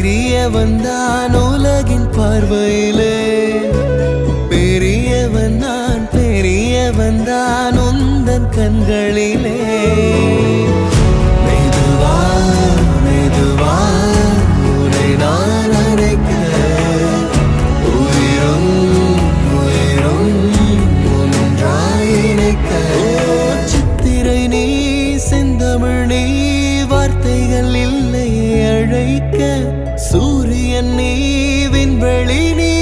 சிறியவன் தான் உலகின் பார்வையிலே, பெரியவன் நான் பெரியவன் தான் உந்தன் கண்களிலே. மெதுவா மெதுவா உன்னை நான் அழைக்க, உயிரும் உயிரும் ஒன்றாய் இணைக்க. சித்திரை நீ செந்தமிழ் நீ, வார்த்தைகள் இல்லை அழைக்க. சூரியன் நீ விண்வெளி நீ,